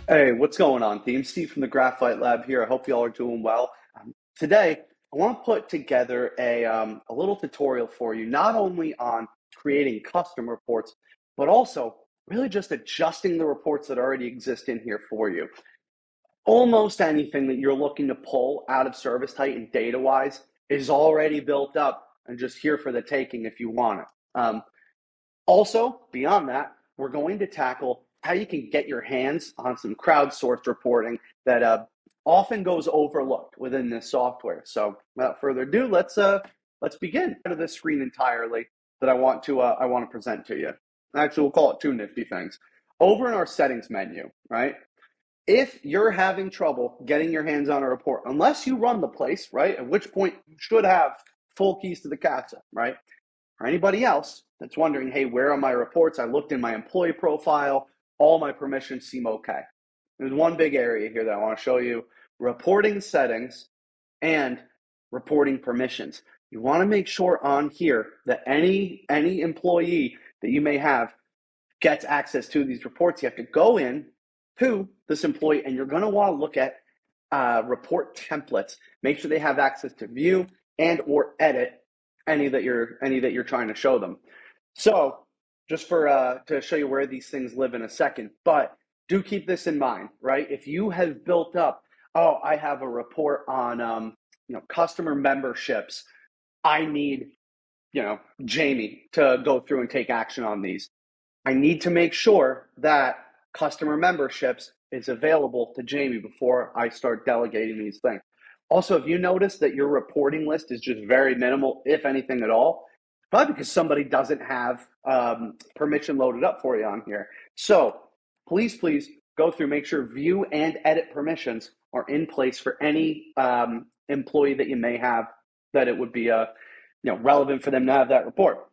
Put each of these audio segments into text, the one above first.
Hey, what's going on, team? Steve from the Graphite Lab here. I hope you all are doing well. Today, I want to put together a little tutorial for you, not only on creating custom reports, but also really just adjusting the reports that already exist in here for you. Almost anything that you're looking to pull out of ServiceTitan data-wise is already built up and just here for the taking if you want it. Also, beyond that, we're going to tackle how you can get your hands on some crowdsourced reporting that often goes overlooked within this software. So, without further ado, let's begin. Out of this screen entirely that I want to present to you. Actually, we'll call it two nifty things. Over in our settings menu, right? If you're having trouble getting your hands on a report, unless you run the place, right? At which point you should have full keys to the castle, right? For anybody else that's wondering, hey, where are my reports? I looked in my employee profile, all my permissions seem okay. There's one big area here that I want to show you: reporting settings and reporting permissions. You want to make sure on here that any employee that you may have gets access to these reports. You have to go in to this employee and you're going to want to look at report templates. Make sure they have access to view and or edit any that you're trying to show them. So just for to show you where these things live in a second, but do keep this in mind, right? If you have built up, oh, I have a report on customer memberships, I need Jamie to go through and take action on these. I need to make sure that customer memberships is available to Jamie before I start delegating these things. Also, if you notice that your reporting list is just very minimal, if anything at all, probably because somebody doesn't have permission loaded up for you on here. So please go through, make sure view and edit permissions are in place for any employee that you may have, that it would be relevant for them to have that report.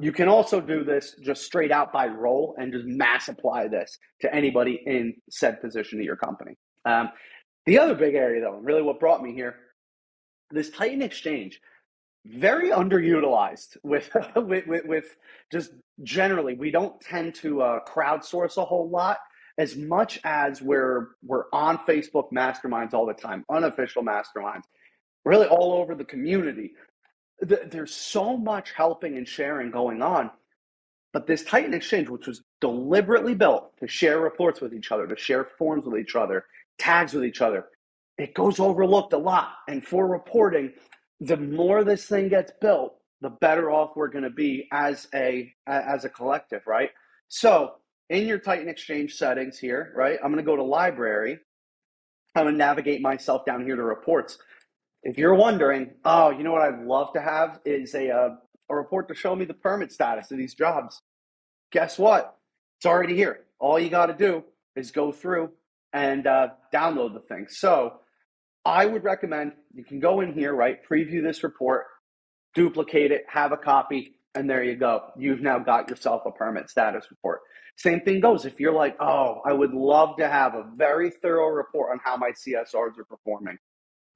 You can also do this just straight out by role and just mass apply this to anybody in said position of your company. The other big area, though, and really what brought me here, this Titan Exchange, very underutilized with with just generally. We don't tend to crowdsource a whole lot as much as we're on Facebook masterminds all the time, unofficial masterminds, really all over the community. There's so much helping and sharing going on. But this Titan Exchange, which was deliberately built to share reports with each other, to share forms with each other, tags with each other, it goes overlooked a lot. And for reporting, the more this thing gets built, the better off we're going to be as a collective, right? So in your Titan Exchange settings here, right, I'm going to go to library. I'm going to navigate myself down here to reports. If you're wondering, oh, you know what I'd love to have is a report to show me the permit status of these jobs. Guess what? It's already here. All you got to do is go through and download the thing. So I would recommend you can go in here, right? Preview this report, duplicate it, have a copy, and there you go. You've now got yourself a permit status report. Same thing goes if you're like, oh, I would love to have a very thorough report on how my CSRs are performing.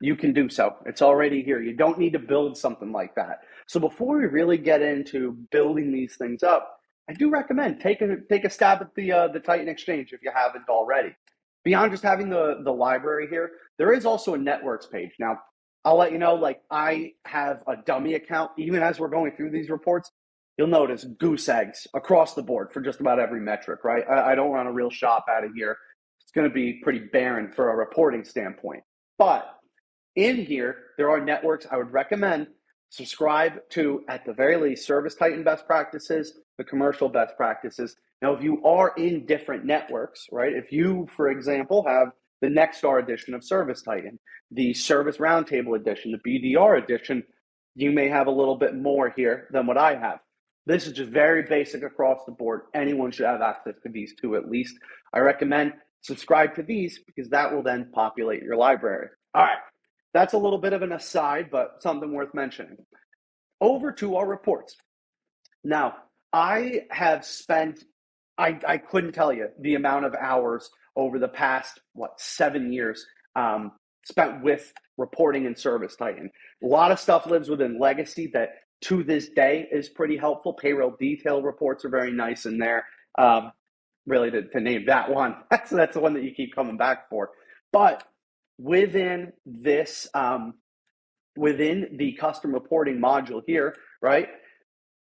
You can do so. It's already here. You don't need to build something like that. So before we really get into building these things up, I do recommend take a stab at the Titan Exchange if you haven't already. Beyond just having the library here, there is also a networks page. Now, I'll let you know, like I have a dummy account. Even as we're going through these reports, you'll notice goose eggs across the board for just about every metric, right? I don't run a real shop out of here. It's going to be pretty barren for a reporting standpoint. But in here, there are networks I would recommend subscribe to, at the very least, ServiceTitan best practices, the commercial best practices. Now, if you are in different networks, right? If you, for example, have the Nexstar edition of ServiceTitan, the Service Roundtable edition, the BDR edition, you may have a little bit more here than what I have. This is just very basic across the board. Anyone should have access to these two at least. I recommend subscribe to these because that will then populate your library. All right. That's a little bit of an aside, but something worth mentioning. Over to our reports. Now, I have spent, I couldn't tell you the amount of hours over the past, 7 years spent with reporting in ServiceTitan. A lot of stuff lives within legacy that to this day is pretty helpful. Payroll detail reports are very nice in there. really to name that one. That's the one that you keep coming back for. But within this, within the custom reporting module here, right?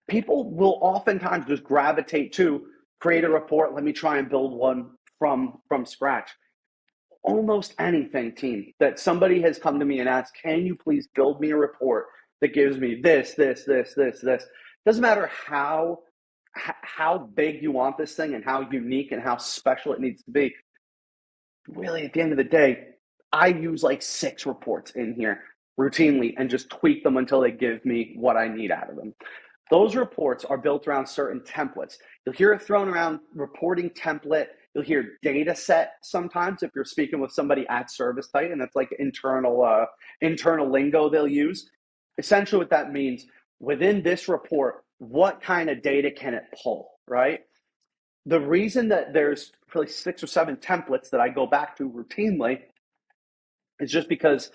People will oftentimes just gravitate to create a report. Let me try and build one from scratch. Almost anything, team, that somebody has come to me and asked, can you please build me a report that gives me this. Doesn't matter how big you want this thing and how unique and how special it needs to be. Really, at the end of the day, I use like 6 reports in here routinely and just tweak them until they give me what I need out of them. Those reports are built around certain templates. You'll hear it thrown around, reporting template. You'll hear data set sometimes if you're speaking with somebody at ServiceTitan. That's like internal lingo they'll use. Essentially what that means, within this report, what kind of data can it pull, right? The reason that there's probably 6 or 7 templates that I go back to routinely is just because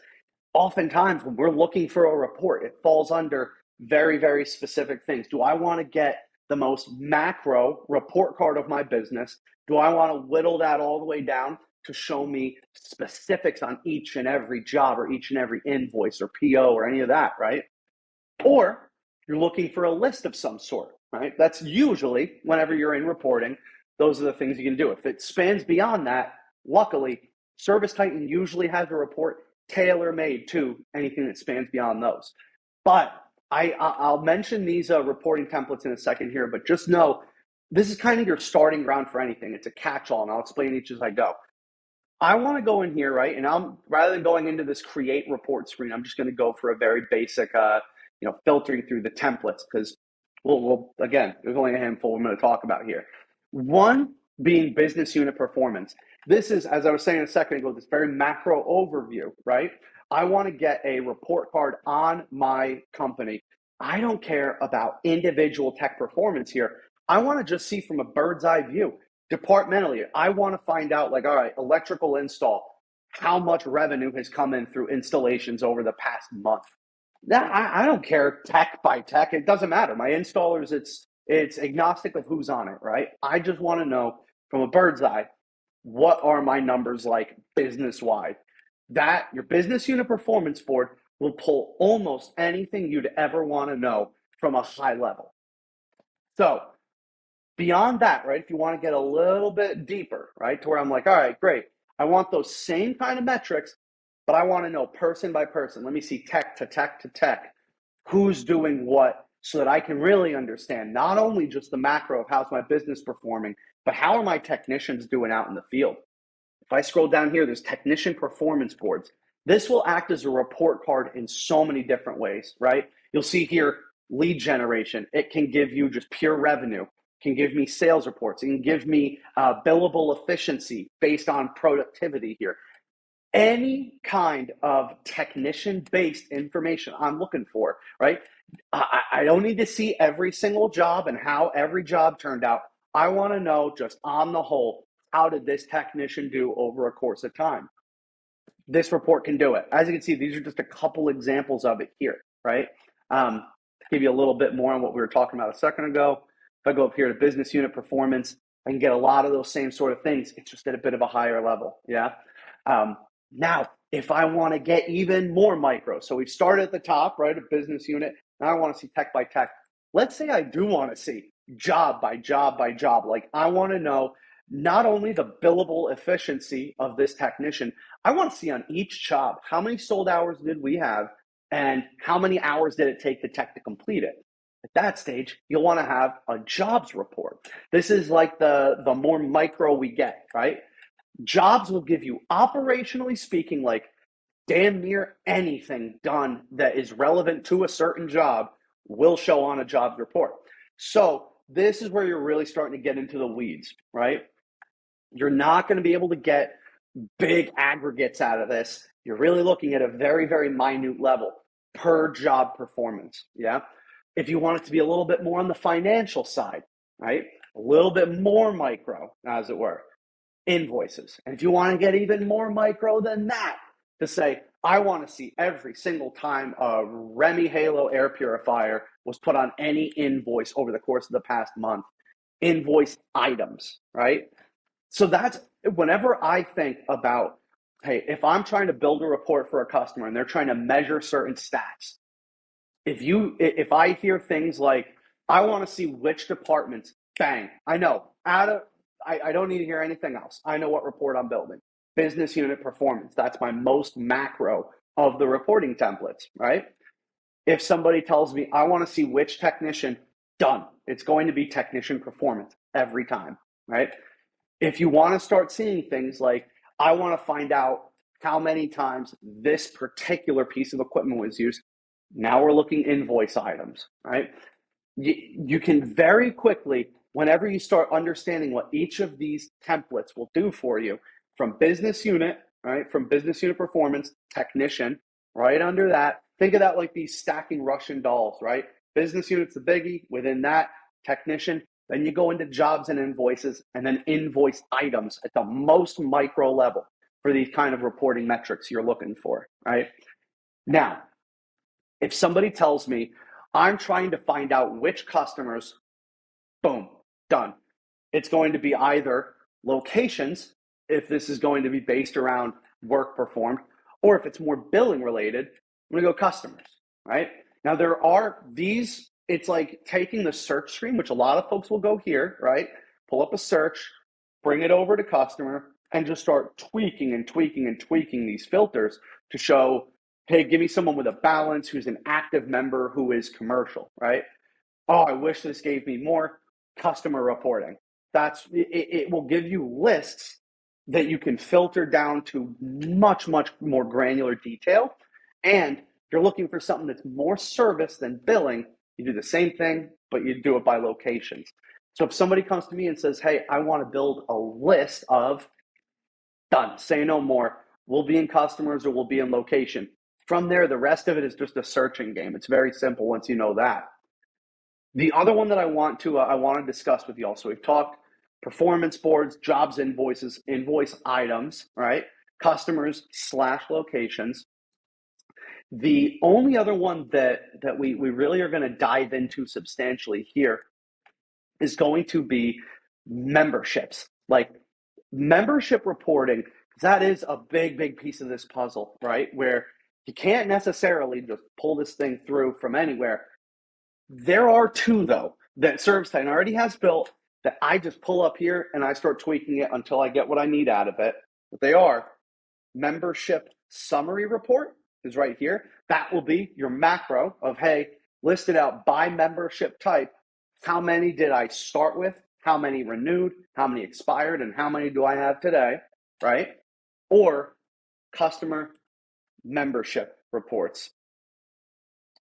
oftentimes when we're looking for a report, it falls under very, very specific things. Do I want to get the most macro report card of my business? Do I want to whittle that all the way down to show me specifics on each and every job or each and every invoice or PO or any of that, right? Or you're looking for a list of some sort, right? That's usually whenever you're in reporting, those are the things you can do. If it spans beyond that, luckily, ServiceTitan usually has a report tailor-made to anything that spans beyond those. But I'll mention these reporting templates in a second here, but just know this is kind of your starting ground for anything. It's a catch-all, and I'll explain each as I go. I want to go in here, right? And rather than going into this create report screen, I'm just going to go for a very basic, filtering through the templates, because we'll again, there's only a handful I'm going to talk about here. One being business unit performance. This is, as I was saying a second ago, this very macro overview, right? I want to get a report card on my company. I don't care about individual tech performance here. I want to just see from a bird's eye view. Departmentally, I want to find out, like, all right, electrical install, how much revenue has come in through installations over the past month. Now, I don't care tech by tech. It doesn't matter. My installers, it's agnostic of who's on it, right? I just want to know from a bird's eye, what are my numbers like business-wide? That, your business unit performance board will pull almost anything you'd ever want to know from a high level. So beyond that, right, if you want to get a little bit deeper, right, to where I'm like, all right, great. I want those same kind of metrics, but I want to know person by person. Let me see tech to tech to tech, who's doing what, so that I can really understand not only just the macro of how's my business performing, but how are my technicians doing out in the field. If I scroll down here, there's technician performance boards. This will act as a report card in so many different ways, right? You'll see here lead generation. It can give you just pure revenue. It can give me sales reports. It can give me billable efficiency based on productivity here. Any kind of technician-based information I'm looking for, right? I don't need to see every single job and how every job turned out. I want to know just on the whole, how did this technician do over a course of time? This report can do it. As you can see, these are just a couple examples of it here, right? To give you a little bit more on what we were talking about a second ago, if I go up here to business unit performance, I can get a lot of those same sort of things. It's just at a bit of a higher level, yeah? Now, if I want to get even more micro, so we've started at the top, right, a business unit. Now I want to see tech by tech. Let's say I do want to see job by job by job. Like, I want to know not only the billable efficiency of this technician, I want to see on each job, how many sold hours did we have and how many hours did it take the tech to complete it? At that stage, you'll want to have a jobs report. This is like the more micro we get, right? Jobs will give you, operationally speaking, like damn near anything done that is relevant to a certain job will show on a jobs report. So this is where you're really starting to get into the weeds, right? You're not going to be able to get big aggregates out of this. You're really looking at a very, very minute level per job performance, yeah? If you want it to be a little bit more on the financial side, right? A little bit more micro, as it were, invoices. And if you want to get even more micro than that, to say, I want to see every single time a Remy Halo air purifier was put on any invoice over the course of the past month, invoice items, right? So that's whenever I think about, hey, if I'm trying to build a report for a customer and they're trying to measure certain stats, if I hear things like, I want to see which departments, bang, I know. I don't need to hear anything else. I know what report I'm building. Business unit performance. That's my most macro of the reporting templates, right? If somebody tells me I want to see which technician, done. It's going to be technician performance every time, right? If you want to start seeing things like, I want to find out how many times this particular piece of equipment was used, now we're looking invoice items, right? You can very quickly, whenever you start understanding what each of these templates will do for you, from business unit, right? From business unit performance, technician, right under that, think of that like these stacking Russian dolls, right? Business unit's the biggie, within that, technician, then you go into jobs and invoices, and then invoice items at the most micro level for these kind of reporting metrics you're looking for, right? Now, if somebody tells me, I'm trying to find out which customers, boom, done. It's going to be either locations, if this is going to be based around work performed, or if it's more billing related, I'm going to go customers, right? Now, there are these, it's like taking the search screen, which a lot of folks will go here, right? Pull up a search, bring it over to customer, and just start tweaking and tweaking and tweaking these filters to show, hey, give me someone with a balance who's an active member who is commercial, right? Oh, I wish this gave me more customer reporting. It will give you lists that you can filter down to much, much more granular detail. And if you're looking for something that's more service than billing, you do the same thing, but you do it by locations. So if somebody comes to me and says, hey, I want to build a list of, done, say no more, we'll be in customers or we'll be in location. From there, the rest of it is just a searching game. It's very simple once you know that. The other one that I want to discuss with you all. So we've talked performance boards, jobs, invoices, invoice items, right? Customers/locations. The only other one that we really are going to dive into substantially here is going to be memberships, like membership reporting. That is a big piece of this puzzle, right? Where you can't necessarily just pull this thing through from anywhere. There are two, though, that ServiceTitan already has built that I just pull up here and I start tweaking it until I get what I need out of it. But they are membership summary report is right here. That will be your macro of, hey, listed out by membership type. How many did I start with? How many renewed? How many expired? And how many do I have today, right? Or customer membership reports,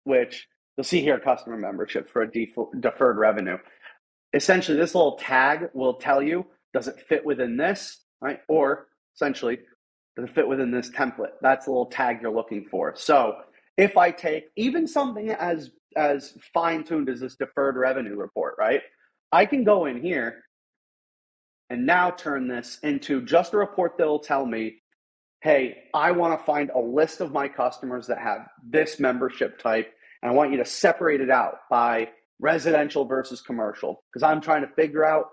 which you'll see here, customer membership for a deferred revenue. Essentially, this little tag will tell you, does it fit within this, right? Or essentially, does it fit within this template? That's the little tag you're looking for. So if I take even something as fine-tuned as this deferred revenue report, right? I can go in here and now turn this into just a report that will tell me, hey, I want to find a list of my customers that have this membership type, and I want you to separate it out by residential versus commercial, because I'm trying to figure out,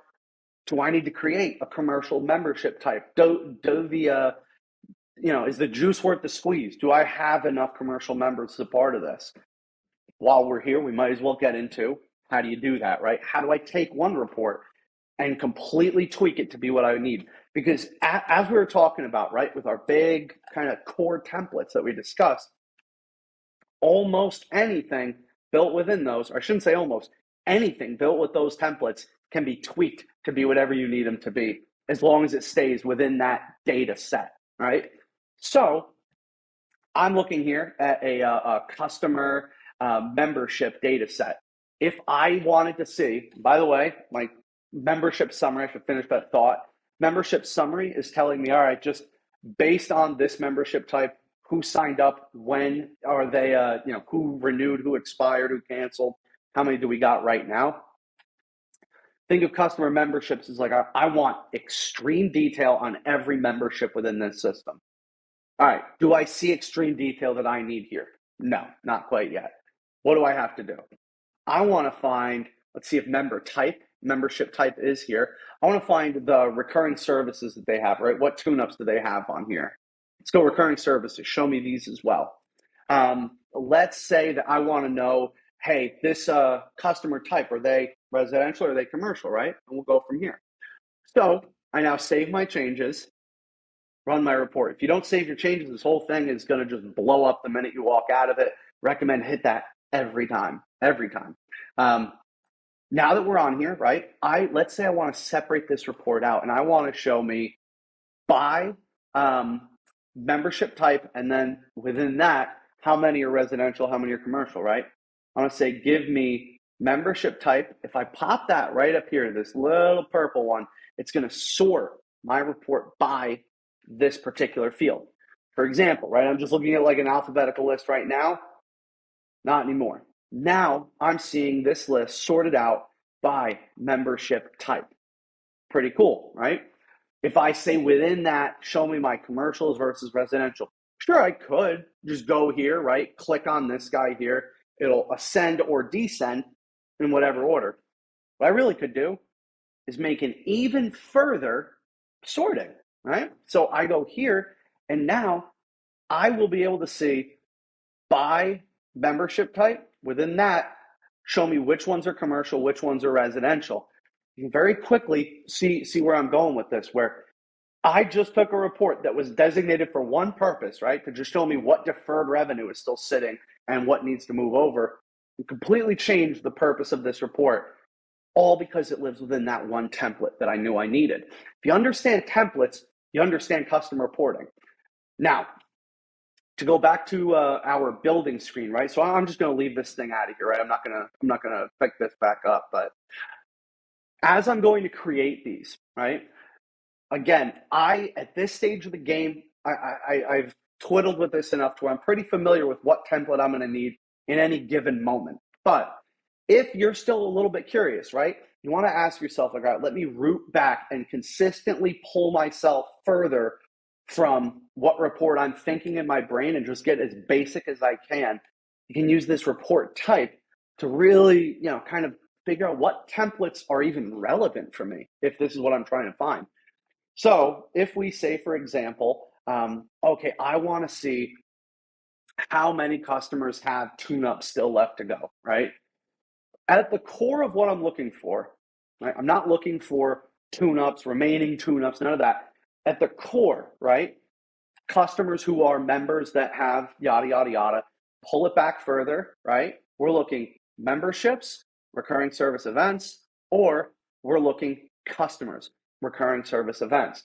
do I need to create a commercial membership type? Is the juice worth the squeeze? Do I have enough commercial members as a part of this? While we're here, we might as well get into, how do you do that, right? How do I take one report and completely tweak it to be what I need? Because as we were talking about, right, with our big kind of core templates that we discussed, almost anything built within those, or I shouldn't say almost, anything built with those templates can be tweaked to be whatever you need them to be, as long as it stays within that data set, right? So I'm looking here at a customer membership data set. If I wanted to see, by the way, my membership summary, I should finish that thought. Membership summary is telling me, all right, just based on this membership type, who signed up, when are they, who renewed, who expired, who canceled, how many do we got right now? Think of customer memberships as like, I want extreme detail on every membership within this system. All right, do I see extreme detail that I need here? No, not quite yet. What do I have to do? I want to find, let's see if member type membership type is here. I want to find the recurring services that they have, right? What tune-ups do they have on here? Let's go recurring services. Show me these as well. Let's say that I want to know, hey, this customer type, are they residential or are they commercial, right? And we'll go from here. So I now save my changes, run my report. If you don't save your changes, this whole thing is going to just blow up the minute you walk out of it. Recommend hit that every time, every time. Now that we're on here, right, let's say I want to separate this report out and I want to show me by membership type, and then within that, how many are residential, how many are commercial, right? I want to say, give me membership type. If I pop that right up here, this little purple one, it's going to sort my report by this particular field. For example, right, I'm just looking at like an alphabetical list right now. Not anymore. Now I'm seeing this list sorted out by membership type. Pretty cool, right? If I say within that, show me my commercials versus residential. Sure, I could just go here, right? Click on this guy here. It'll ascend or descend in whatever order. What I really could do is make an even further sorting, right? So I go here, and now I will be able to see by membership type. Within that, show me which ones are commercial, which ones are residential. You can very quickly see where I'm going with this, where I just took a report that was designated for one purpose, right? To just show me what deferred revenue is still sitting and what needs to move over. And completely changed the purpose of this report, all because it lives within that one template that I knew I needed. If you understand templates, you understand custom reporting. Now, to go back to our building screen, right? So I'm just going to leave this thing out of here, right? I'm not going to pick this back up, but as I'm going to create these, right? Again, at this stage of the game, I've twiddled with this enough to where I'm pretty familiar with what template I'm going to need in any given moment. But if you're still a little bit curious, right? You want to ask yourself, like, all right, let me root back and consistently pull myself further from what report I'm thinking in my brain and just get as basic as I can. You can use this report type to really, kind of figure out what templates are even relevant for me if this is what I'm trying to find. So if we say, for example, okay, I want to see how many customers have tune-ups still left to go, right? At the core of what I'm looking for, right? I'm not looking for tune-ups, remaining tune-ups, none of that. At the core, right? Customers who are members that have yada, yada, yada, pull it back further, right? We're looking memberships, recurring service events, or we're looking customers, recurring service events.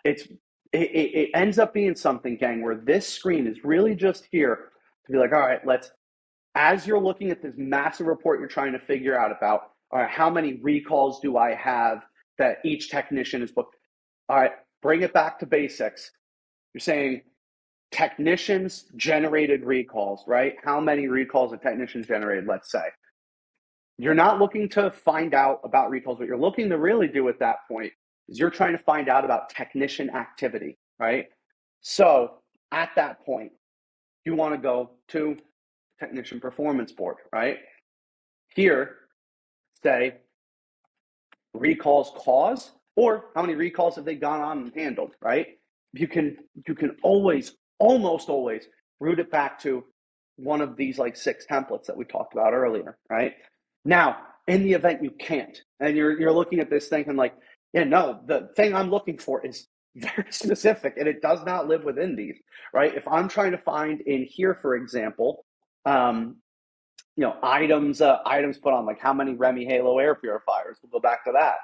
It ends up being something, gang, where this screen is really just here to be like, all right, as you're looking at this massive report you're trying to figure out about, all right, how many recalls do I have that each technician is booked? All right, bring it back to basics. You're saying technicians generated recalls, right? How many recalls have technicians generated, let's say? You're not looking to find out about recalls. What you're looking to really do at that point is you're trying to find out about technician activity, right? So at that point, you want to go to technician performance board, right? Here, say recalls cause, or how many recalls have they gone on and handled, right? You can always, almost always, route it back to one of these like 6 templates that we talked about earlier, right? Now, in the event you can't, and you're looking at this thing and like, yeah, no, the thing I'm looking for is very specific and it does not live within these, right? If I'm trying to find in here, for example, items put on, like how many Remy Halo air purifiers, we'll go back to that,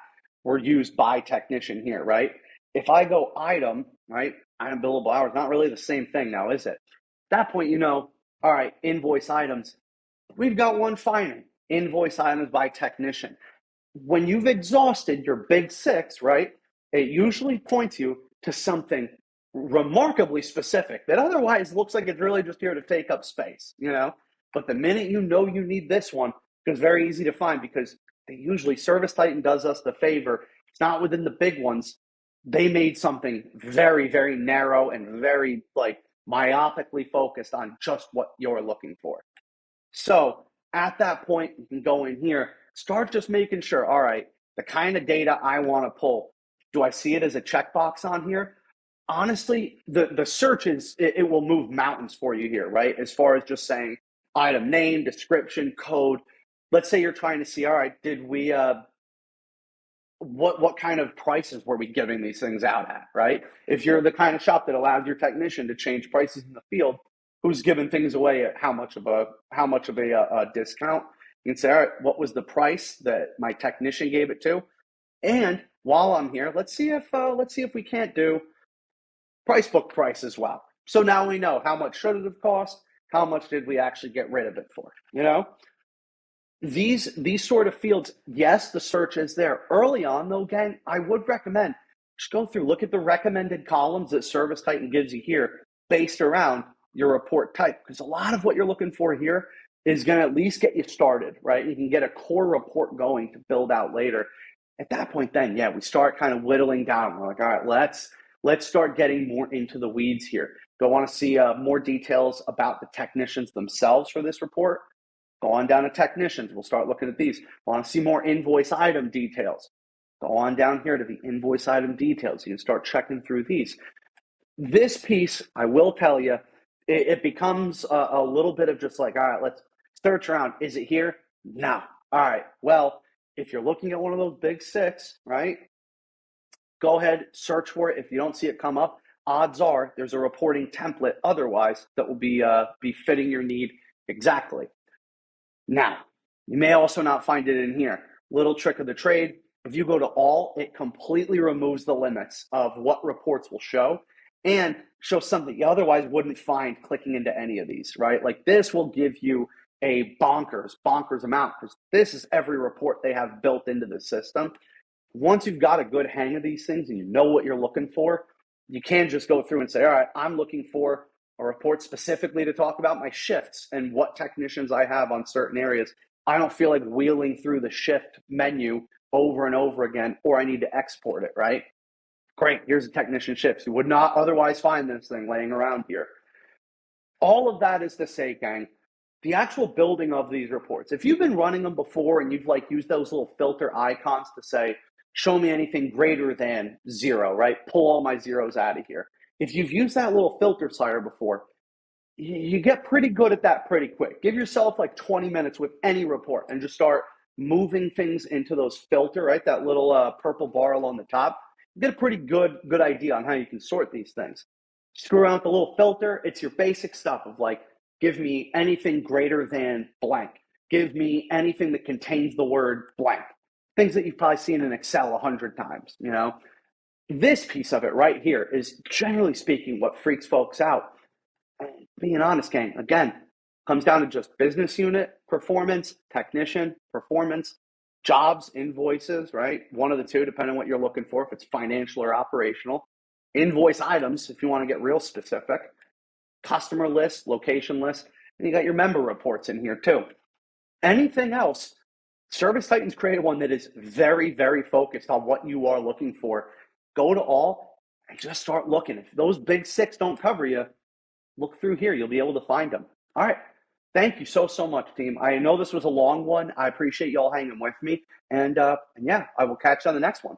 were used by technician here, right? If I go item, right, item billable hours, not really the same thing now, is it? At that point, all right, invoice items, we've got one finding, invoice items by technician. When you've exhausted your big 6, right, it usually points you to something remarkably specific that otherwise looks like it's really just here to take up space, But the minute you need this one, it's very easy to find because ServiceTitan does us the favor. It's not within the big ones. They made something very, very narrow and very myopically focused on just what you're looking for. So at that point, you can go in here, start just making sure, all right, the kind of data I want to pull. Do I see it as a checkbox on here? Honestly, the search it will move mountains for you here, right? As far as just saying item name, description, code. Let's say you're trying to see, all right, did we what kind of prices were we giving these things out at, right? If you're the kind of shop that allows your technician to change prices in the field, who's giving things away at how much of a discount? You can say, all right, what was the price that my technician gave it to? And while I'm here, let's see if we can't do price book price as well. So now we know how much should it have cost, how much did we actually get rid of it for, you know? These sort of fields, yes, the search is there. Early on though, gang, I would recommend just go through, look at the recommended columns that ServiceTitan gives you here based around your report type, because a lot of what you're looking for here is going to at least get you started, right? You can get a core report going to build out later. At that point, then, yeah, we start kind of whittling down. We're like, all right, let's start getting more into the weeds here. Do I want to see more details about the technicians themselves for this report? Go on down to technicians. We'll start looking at these. Want to see more invoice item details? Go on down here to the invoice item details. You can start checking through these. This piece, I will tell you, it becomes a little bit of just like, all right, let's search around. Is it here? No. All right. Well, if you're looking at one of those big six, right, go ahead, search for it. If you don't see it come up, odds are there's a reporting template otherwise that will be fitting your need exactly. Now, you may also not find it in here. Little trick of the trade. If you go to all, it completely removes the limits of what reports will show and show something you otherwise wouldn't find clicking into any of these, right? Like this will give you a bonkers amount because this is every report they have built into the system. Once you've got a good hang of these things and you know what you're looking for, you can just go through and say, all right, I'm looking for a report specifically to talk about my shifts and what technicians I have on certain areas. I don't feel like wheeling through the shift menu over and over again, or I need to export it, right? Great, here's the technician shifts. You would not otherwise find this thing laying around here. All of that is to say, gang, the actual building of these reports, if you've been running them before and you've like used those little filter icons to say, show me anything greater than 0, right? Pull all my zeros out of here. If you've used that little filter slider before, you get pretty good at that pretty quick. Give yourself like 20 minutes with any report and just start moving things into those filter, right? That little purple bar along the top. You get a pretty good idea on how you can sort these things. Screw around with the little filter. It's your basic stuff of like, give me anything greater than blank. Give me anything that contains the word blank. Things that you've probably seen in Excel 100 times, you know? This piece of it right here is generally speaking what freaks folks out. Being honest, gang, again, comes down to just business unit performance, technician performance, jobs, invoices, right? One of the two, depending on what you're looking for, if it's financial or operational. Invoice items, if you want to get real specific. Customer list, location list, and you got your member reports in here too. Anything else, ServiceTitan's created one that is very, very focused on what you are looking for. Go to all and just start looking. If those big six don't cover you, look through here. You'll be able to find them. All right. Thank you so much, team. I know this was a long one. I appreciate you all hanging with me. And yeah, I will catch you on the next one.